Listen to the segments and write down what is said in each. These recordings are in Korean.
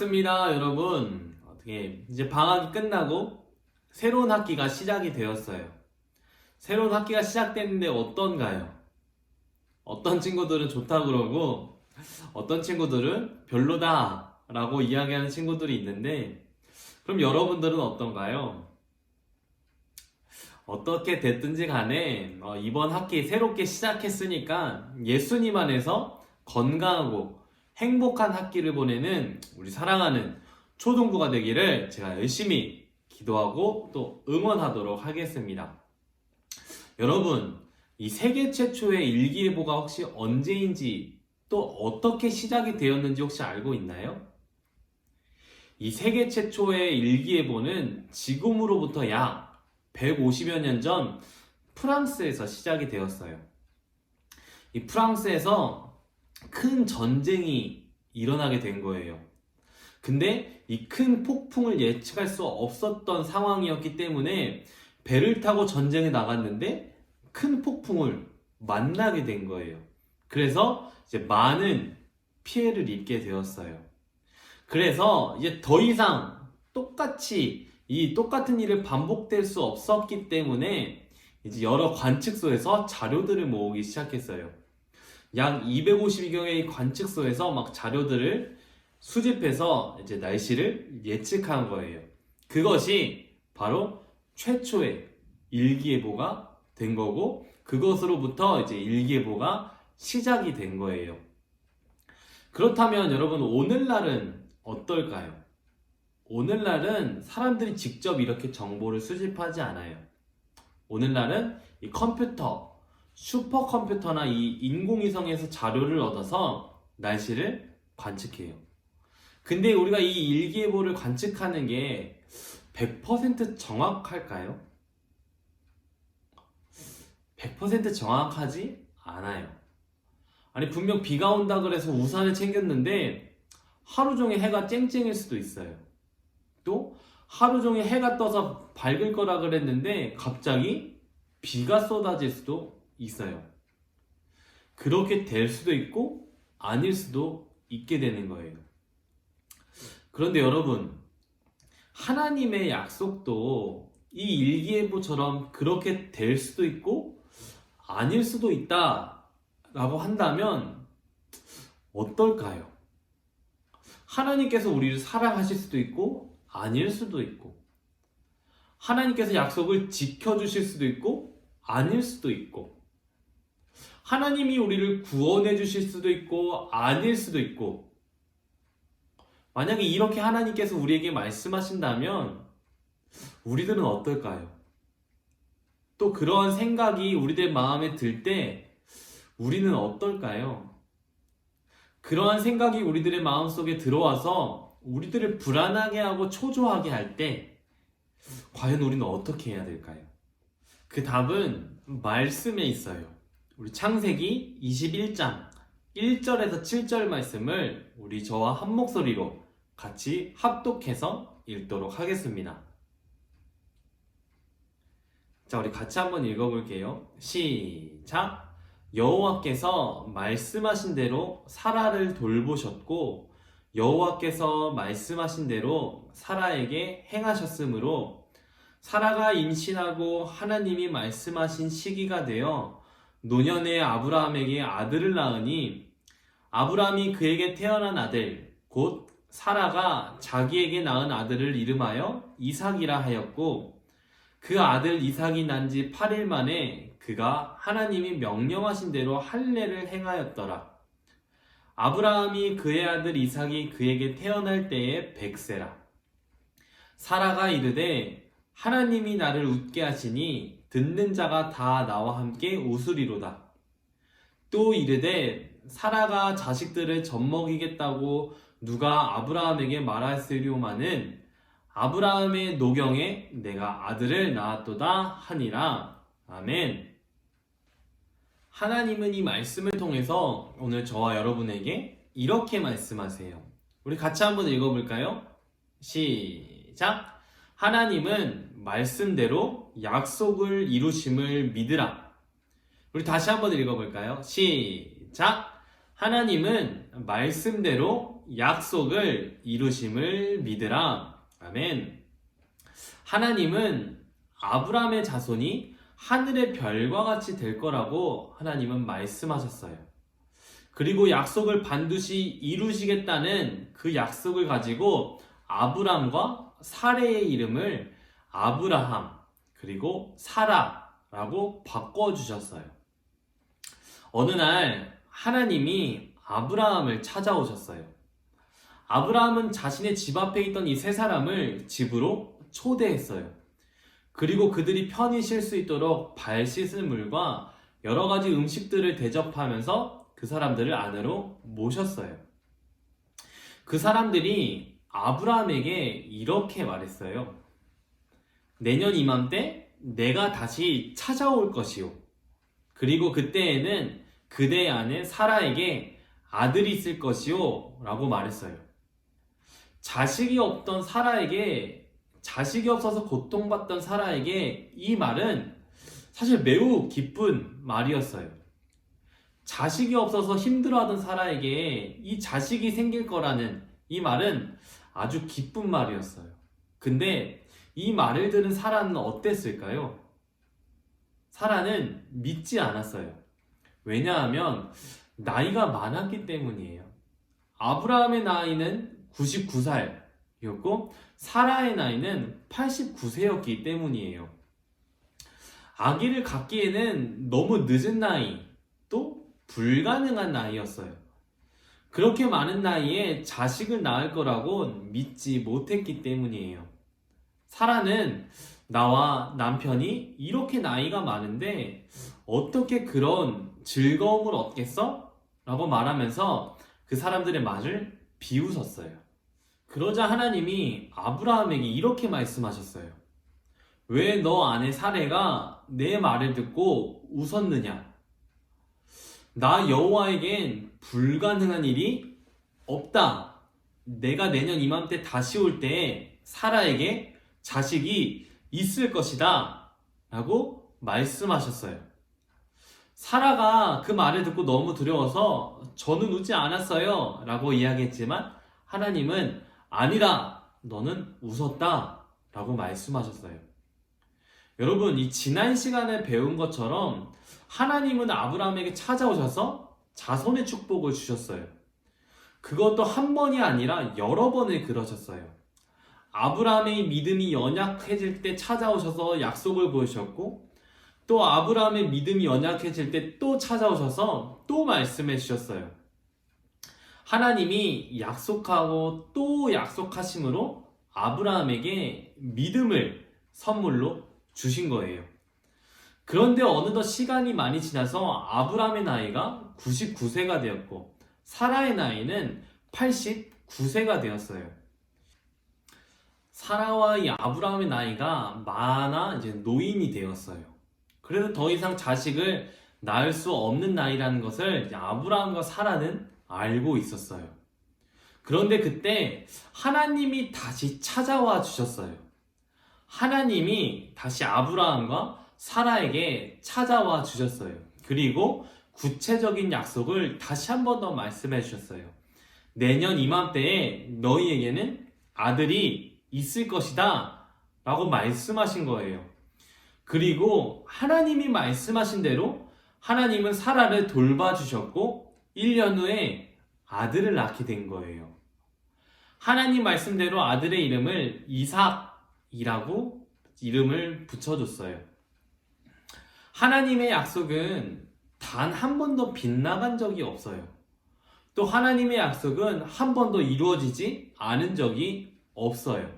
반갑습니다, 여러분. 어떻게 이제 방학이 끝나고 새로운 학기가 시작이 되었어요. 새로운 학기가 시작됐는데 어떤가요? 어떤 친구들은 좋다 그러고 어떤 친구들은 별로다 라고 이야기하는 친구들이 있는데, 그럼 여러분들은 어떤가요? 어떻게 됐든지 간에 이번 학기 새롭게 시작했으니까 예수님 안에서 건강하고 행복한 학기를 보내는 우리 사랑하는 초등부가 되기를 제가 열심히 기도하고 또 응원하도록 하겠습니다. 여러분, 이 세계 최초의 일기예보가 혹시 언제인지 또 어떻게 시작이 되었는지 혹시 알고 있나요? 이 세계 최초의 일기예보는 지금으로부터 약 150여 년 전 프랑스에서 시작이 되었어요. 이 프랑스에서 큰 전쟁이 일어나게 된 거예요. 근데 이 큰 폭풍을 예측할 수 없었던 상황이었기 때문에 배를 타고 전쟁에 나갔는데 큰 폭풍을 만나게 된 거예요. 그래서 이제 많은 피해를 입게 되었어요. 그래서 이제 더 이상 똑같은 일을 반복될 수 없었기 때문에 이제 여러 관측소에서 자료들을 모으기 시작했어요. 약 250개의 관측소에서 막 자료들을 수집해서 이제 날씨를 예측한 거예요. 그것이 바로 최초의 일기예보가 된 거고, 그것으로부터 이제 일기예보가 시작이 된 거예요. 그렇다면 여러분, 오늘날은 어떨까요? 오늘날은 사람들이 직접 이렇게 정보를 수집하지 않아요. 오늘날은 이 컴퓨터, 슈퍼컴퓨터나 이 인공위성에서 자료를 얻어서 날씨를 관측해요. 근데 우리가 이 일기예보를 관측하는 게 100% 정확할까요? 100% 정확하지 않아요. 아니, 분명 비가 온다 그래서 우산을 챙겼는데 하루 종일 해가 쨍쨍일 수도 있어요. 또 하루 종일 해가 떠서 밝을 거라 그랬는데 갑자기 비가 쏟아질 수도 있어요. 그렇게 될 수도 있고 아닐 수도 있게 되는 거예요. 그런데 여러분, 하나님의 약속도 이 일기예보처럼 그렇게 될 수도 있고 아닐 수도 있다라고 한다면 어떨까요? 하나님께서 우리를 사랑하실 수도 있고 아닐 수도 있고, 하나님께서 약속을 지켜주실 수도 있고 아닐 수도 있고, 하나님이 우리를 구원해 주실 수도 있고 아닐 수도 있고, 만약에 이렇게 하나님께서 우리에게 말씀하신다면 우리들은 어떨까요? 또 그러한 생각이 우리들 마음에 들 때 우리는 어떨까요? 그러한 생각이 우리들의 마음속에 들어와서 우리들을 불안하게 하고 초조하게 할 때 과연 우리는 어떻게 해야 될까요? 그 답은 말씀에 있어요. 우리 창세기 21장 1절에서 7절 말씀을 우리 저와 한 목소리로 같이 합독해서 읽도록 하겠습니다. 자, 우리 같이 한번 읽어볼게요. 시작! 여호와께서 말씀하신 대로 사라를 돌보셨고 여호와께서 말씀하신 대로 사라에게 행하셨으므로 사라가 임신하고 하나님이 말씀하신 시기가 되어 노년의 아브라함에게 아들을 낳으니 아브라함이 그에게 태어난 아들 곧 사라가 자기에게 낳은 아들을 이름하여 이삭이라 하였고, 그 아들 이삭이 난 지 8일 만에 그가 하나님이 명령하신 대로 할례를 행하였더라. 아브라함이 그의 아들 이삭이 그에게 태어날 때에 100세라. 사라가 이르되 하나님이 나를 웃게 하시니 듣는 자가 다 나와 함께 웃으리로다. 또 이르되 사라가 자식들을 젖먹이겠다고 누가 아브라함에게 말하였으리오마는 아브라함의 노경에 내가 아들을 낳았도다 하니라. 아멘. 하나님은 이 말씀을 통해서 오늘 저와 여러분에게 이렇게 말씀하세요. 우리 같이 한번 읽어볼까요? 시작! 하나님은 말씀대로 약속을 이루심을 믿으라. 우리 다시 한번 읽어볼까요? 시작! 하나님은 말씀대로 약속을 이루심을 믿으라. 아멘. 하나님은 아브라함의 자손이 하늘의 별과 같이 될 거라고 하나님은 말씀하셨어요. 그리고 약속을 반드시 이루시겠다는 그 약속을 가지고 아브람과 사레의 이름을 아브라함 그리고 사라라고 바꿔주셨어요. 어느 날 하나님이 아브라함을 찾아오셨어요. 아브라함은 자신의 집 앞에 있던 이 세 사람을 집으로 초대했어요. 그리고 그들이 편히 쉴 수 있도록 발 씻을 물과 여러 가지 음식들을 대접하면서 그 사람들을 안으로 모셨어요. 그 사람들이 아브라함에게 이렇게 말했어요. 내년 이맘때 내가 다시 찾아올 것이요. 그리고 그때에는 그대 아내 사라에게 아들이 있을 것이요. 라고 말했어요. 자식이 없던 사라에게, 자식이 없어서 고통받던 사라에게 이 말은 사실 매우 기쁜 말이었어요. 자식이 없어서 힘들어하던 사라에게 이 자식이 생길 거라는 이 말은 아주 기쁜 말이었어요. 근데 이 말을 들은 사라는 어땠을까요? 사라는 믿지 않았어요. 왜냐하면 나이가 많았기 때문이에요. 아브라함의 나이는 99살이었고 사라의 나이는 89세였기 때문이에요. 아기를 갖기에는 너무 늦은 나이, 또 불가능한 나이였어요. 그렇게 많은 나이에 자식을 낳을 거라고 믿지 못했기 때문이에요. 사라는 나와 남편이 이렇게 나이가 많은데 어떻게 그런 즐거움을 얻겠어? 라고 말하면서 그 사람들의 말을 비웃었어요. 그러자 하나님이 아브라함에게 이렇게 말씀하셨어요. 왜 너 아내 사레가 내 말을 듣고 웃었느냐? 나 여호와에겐 불가능한 일이 없다. 내가 내년 이맘때 다시 올 때 사라에게 자식이 있을 것이다. 라고 말씀하셨어요. 사라가 그 말을 듣고 너무 두려워서 저는 웃지 않았어요. 라고 이야기했지만 하나님은 아니라 너는 웃었다. 라고 말씀하셨어요. 여러분, 이 지난 시간에 배운 것처럼 하나님은 아브라함에게 찾아오셔서 자손의 축복을 주셨어요. 그것도 한 번이 아니라 여러 번을 그러셨어요. 아브라함의 믿음이 연약해질 때 찾아오셔서 약속을 보여주셨고, 또 아브라함의 믿음이 연약해질 때 또 찾아오셔서 또 말씀해 주셨어요. 하나님이 약속하고 또 약속하심으로 아브라함에게 믿음을 선물로 주신 거예요. 그런데 어느덧 시간이 많이 지나서 아브라함의 나이가 99세가 되었고 사라의 나이는 89세가 되었어요. 사라와 이 아브라함의 나이가 많아 이제 노인이 되었어요. 그래서 더 이상 자식을 낳을 수 없는 나이라는 것을 이제 아브라함과 사라는 알고 있었어요. 그런데 그때 하나님이 다시 찾아와 주셨어요. 하나님이 다시 아브라함과 사라에게 찾아와 주셨어요. 그리고 구체적인 약속을 다시 한 번 더 말씀해 주셨어요. 내년 이맘때에 너희에게는 아들이 있을 것이다 라고 말씀하신 거예요. 그리고 하나님이 말씀하신 대로 하나님은 사라를 돌봐주셨고 1년 후에 아들을 낳게 된 거예요. 하나님 말씀대로 아들의 이름을 이삭이라고 이름을 붙여줬어요. 하나님의 약속은 단 한 번도 빗나간 적이 없어요. 또 하나님의 약속은 한 번도 이루어지지 않은 적이 없어요.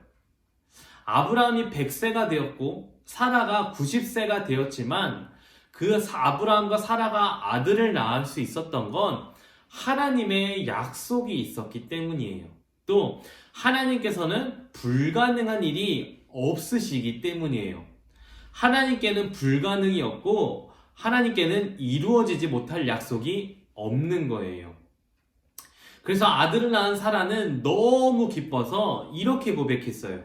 아브라함이 100세가 되었고 사라가 90세가 되었지만 그 아브라함과 사라가 아들을 낳을 수 있었던 건 하나님의 약속이 있었기 때문이에요. 또 하나님께서는 불가능한 일이 없으시기 때문이에요. 하나님께는 불가능이 없고 하나님께는 이루어지지 못할 약속이 없는 거예요. 그래서 아들을 낳은 사라는 너무 기뻐서 이렇게 고백했어요.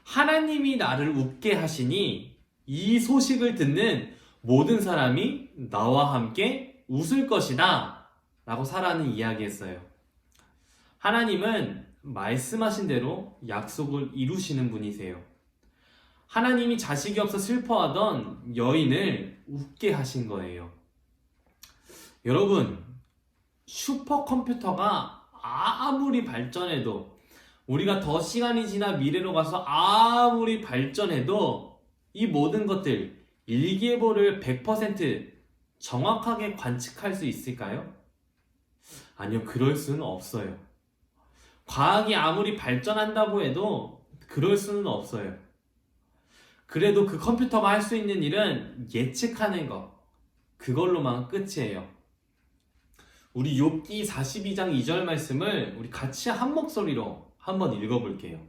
하나님이 나를 웃게 하시니 이 소식을 듣는 모든 사람이 나와 함께 웃을 것이다 라고 사라는 이야기했어요. 하나님은 말씀하신 대로 약속을 이루시는 분이세요. 하나님이 자식이 없어 슬퍼하던 여인을 웃게 하신 거예요. 여러분, 슈퍼컴퓨터가 아무리 발전해도, 우리가 더 시간이 지나 미래로 가서 아무리 발전해도 이 모든 것들, 일기예보를 100% 정확하게 관측할 수 있을까요? 아니요, 그럴 수는 없어요. 과학이 아무리 발전한다고 해도 그럴 수는 없어요. 그래도 그 컴퓨터가 할 수 있는 일은 예측하는 것, 그걸로만 끝이에요. 우리 욥기 42장 2절 말씀을 우리 같이 한 목소리로 한번 읽어볼게요.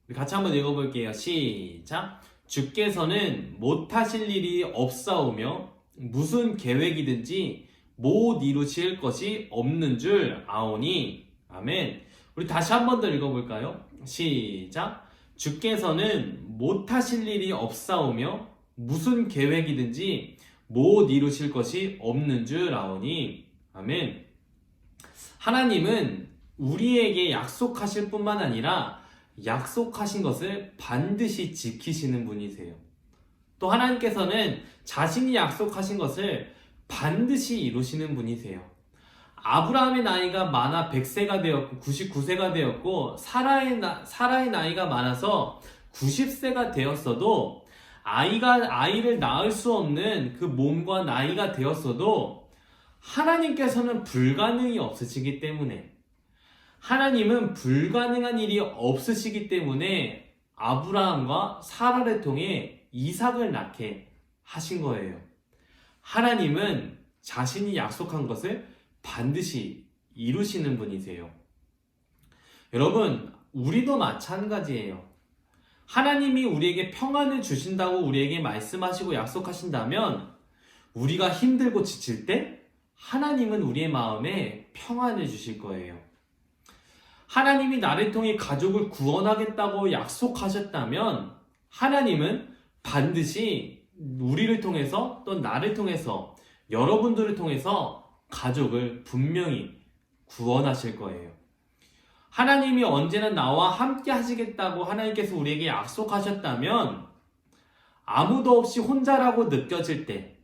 우리 같이 한번 읽어볼게요. 시작! 주께서는 못하실 일이 없사오며 무슨 계획이든지 못 이루실 것이 없는 줄 아오니. 아멘. 우리 다시 한 번 더 읽어볼까요? 시작! 주께서는 못하실 일이 없사오며 무슨 계획이든지 못 이루실 것이 없는 줄 아오니. 아멘. 하나님은 우리에게 약속하실 뿐만 아니라 약속하신 것을 반드시 지키시는 분이세요. 또 하나님께서는 자신이 약속하신 것을 반드시 이루시는 분이세요. 아브라함의 나이가 많아 100세가 되었고 99세가 되었고 사라의 나이가 많아서 90세가 되었어도 아이를 낳을 수 없는 그 몸과 나이가 되었어도 하나님께서는 불가능이 없으시기 때문에, 하나님은 불가능한 일이 없으시기 때문에 아브라함과 사라를 통해 이삭을 낳게 하신 거예요. 하나님은 자신이 약속한 것을 반드시 이루시는 분이세요. 여러분, 우리도 마찬가지예요. 하나님이 우리에게 평안을 주신다고 우리에게 말씀하시고 약속하신다면, 우리가 힘들고 지칠 때 하나님은 우리의 마음에 평안을 주실 거예요. 하나님이 나를 통해 가족을 구원하겠다고 약속하셨다면 하나님은 반드시 우리를 통해서, 또 나를 통해서, 여러분들을 통해서 가족을 분명히 구원하실 거예요. 하나님이 언제나 나와 함께 하시겠다고 하나님께서 우리에게 약속하셨다면, 아무도 없이 혼자라고 느껴질 때,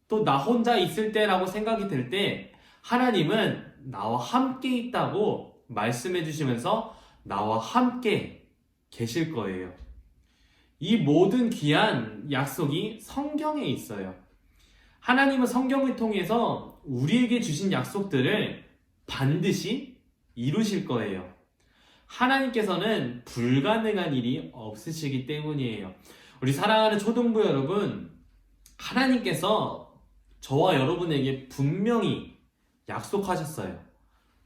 또 나 혼자 있을 때라고 생각이 들 때 하나님은 나와 함께 있다고 말씀해 주시면서 나와 함께 계실 거예요. 이 모든 귀한 약속이 성경에 있어요. 하나님은 성경을 통해서 우리에게 주신 약속들을 반드시 이루실 거예요. 하나님께서는 불가능한 일이 없으시기 때문이에요. 우리 사랑하는 초등부 여러분, 하나님께서 저와 여러분에게 분명히 약속하셨어요.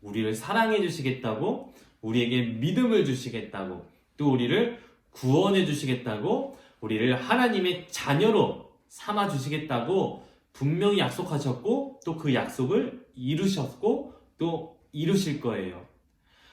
우리를 사랑해 주시겠다고, 우리에게 믿음을 주시겠다고, 또 우리를 구원해 주시겠다고, 우리를 하나님의 자녀로 삼아 주시겠다고 분명히 약속하셨고, 또 그 약속을 이루셨고 또 이루실 거예요.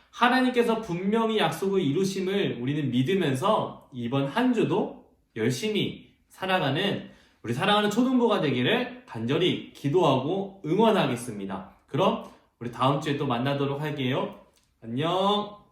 하나님께서 분명히 약속을 이루심을 우리는 믿으면서 이번 한 주도 열심히 살아가는 우리 사랑하는 초등부가 되기를 간절히 기도하고 응원하겠습니다. 그럼 우리 다음 주에 또 만나도록 할게요. 안녕.